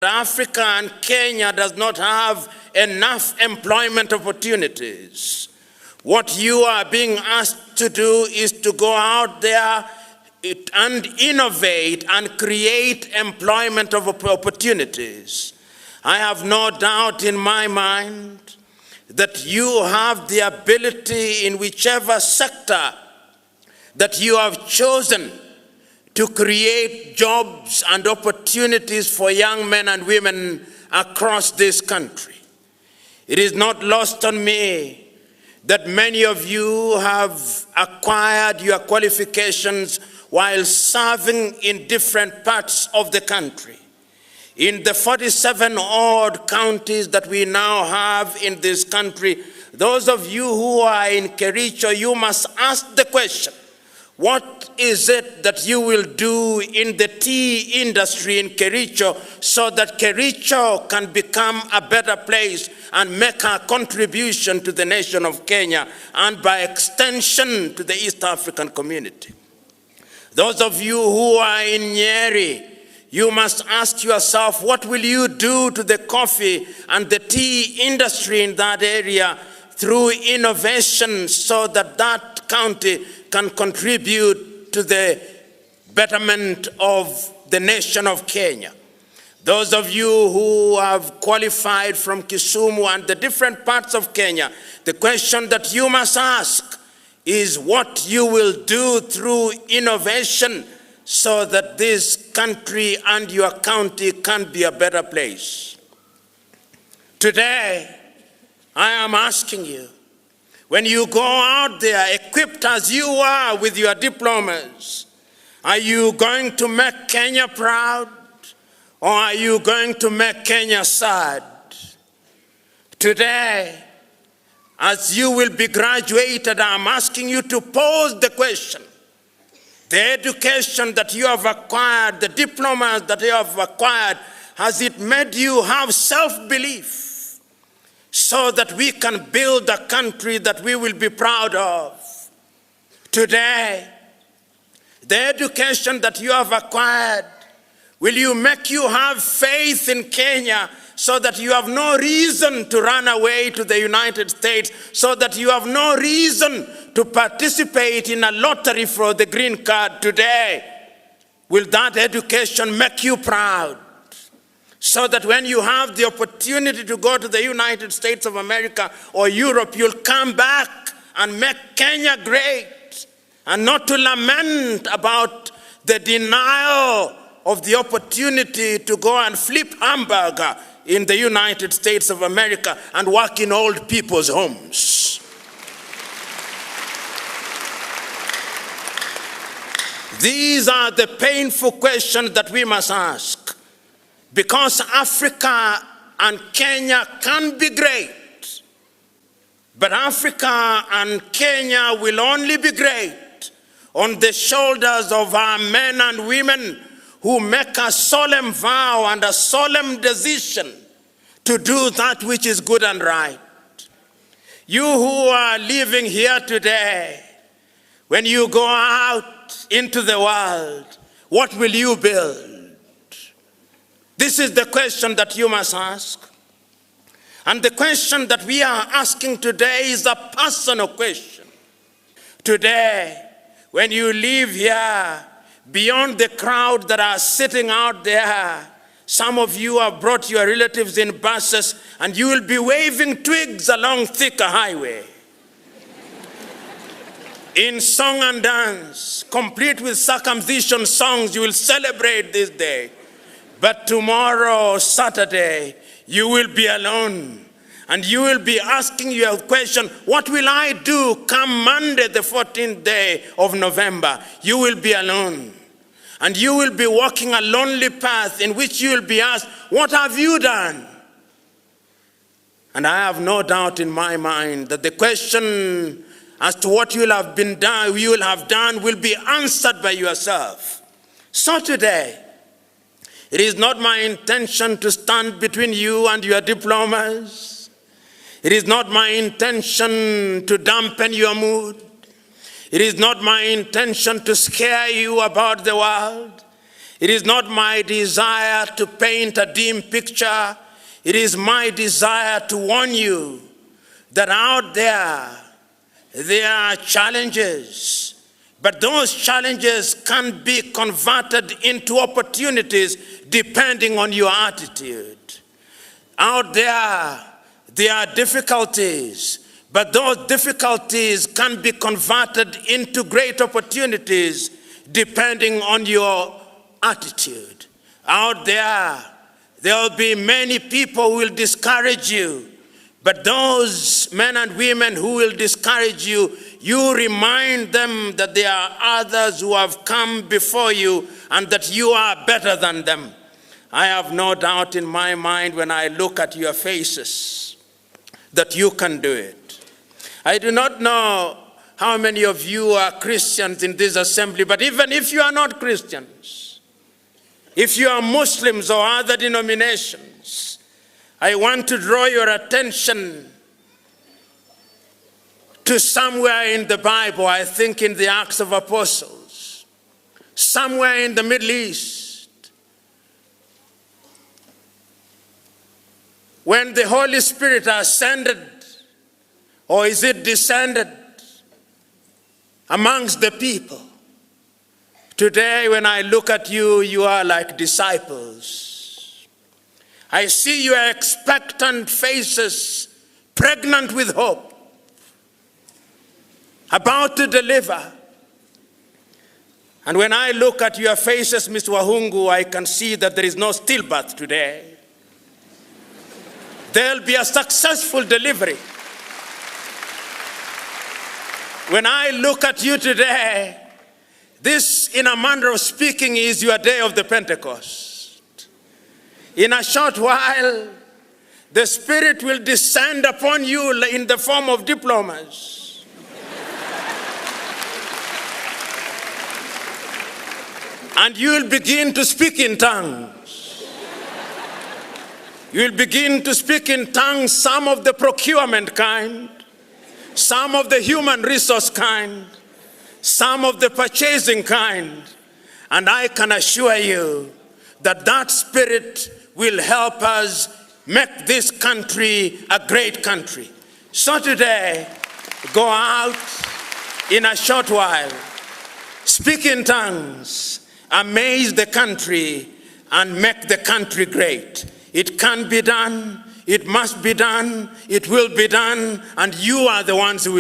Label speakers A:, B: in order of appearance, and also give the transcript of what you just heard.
A: Africa and Kenya does not have enough employment opportunities. What you are being asked to do is to go out there and innovate and create employment opportunities. I have no doubt in my mind that you have the ability in whichever sector that you have chosen to create jobs and opportunities for young men and women across this country. It is not lost on me that many of you have acquired your qualifications while serving in different parts of the country. In the 47 odd counties that we now have in this country, those of you who are in Kericho, you must ask the question, what is it that you will do in the tea industry in Kericho so that Kericho can become a better place and make a contribution to the nation of Kenya and by extension to the East African community? Those of you who are in Nyeri, you must ask yourself, what will you do to the coffee and the tea industry in that area through innovation so that that county can contribute to the betterment of the nation of Kenya? Those of you who have qualified from Kisumu and the different parts of Kenya, the question that you must ask is what you will do through innovation so that this country and your county can be a better place. Today, I am asking you, when you go out there equipped as you are with your diplomas, are you going to make Kenya proud or are you going to make Kenya sad? Today, as you will be graduated, I'm asking you to pose the question. The education that you have acquired, the diplomas that you have acquired, has it made you have self-belief so that we can build a country that we will be proud of? Today, the education that you have acquired, will you make you have faith in Kenya so that you have no reason to run away to the United States, so that you have no reason to participate in a lottery for the green card today? Will that education make you proud? So that when you have the opportunity to go to the United States of America or Europe, you'll come back and make Kenya great, and not to lament about the denial of the opportunity to go and flip hamburger in the United States of America and work in old people's homes. These are the painful questions that we must ask, because Africa and Kenya can be great, but Africa and Kenya will only be great on the shoulders of our men and women who make a solemn vow and a solemn decision to do that which is good and right. You who are living here today, when you go out into the world, what will you build? This is the question that you must ask. And the question that we are asking today is a personal question. Today, when you live here, beyond the crowd that are sitting out there, some of you have brought your relatives in buses and you will be waving twigs along Thika Highway. In song and dance, complete with circumcision songs, you will celebrate this day. But tomorrow, Saturday, you will be alone. And you will be asking your question, what will I do come Monday, the 14th day of November? You will be alone. And you will be walking a lonely path in which you will be asked, what have you done? And I have no doubt in my mind that the question as to what you will have done will be answered by yourself. So today, it is not my intention to stand between you and your diplomas. It is not my intention to dampen your mood. It is not my intention to scare you about the world. It is not my desire to paint a dim picture. It is my desire to warn you that out there are challenges, but those challenges can be converted into opportunities depending on your attitude. Out there are difficulties, but those difficulties can be converted into great opportunities depending on your attitude. Out there will be many people who will discourage you, but those men and women who will discourage you, you remind them that there are others who have come before you and that you are better than them. I have no doubt in my mind when I look at your faces that you can do it. I do not know how many of you are Christians in this assembly, but even if you are not Christians, if you are Muslims or other denominations, I want to draw your attention to somewhere in the Bible, I think in the Acts of Apostles, somewhere in the Middle East, when the Holy Spirit ascended, or is it descended amongst the people. Today, when I look at you, you are like disciples. I see your expectant faces, pregnant with hope, about to deliver. And when I look at your faces, Mr. Wahungu, I can see that there is no stillbirth today. There'll be a successful delivery. When I look at you today, this, in a manner of speaking, is your day of the Pentecost. In a short while, the Spirit will descend upon you in the form of diplomas. And you will begin to speak in tongues. You will begin to speak in tongues, some of the procurement kind, some of the human resource kind, some of the purchasing kind. And I can assure you that that Spirit will help us make this country a great country. So today, go out in a short while, speak in tongues, amaze the country, and make the country great. It can be done. It must be done, it will be done, and you are the ones who will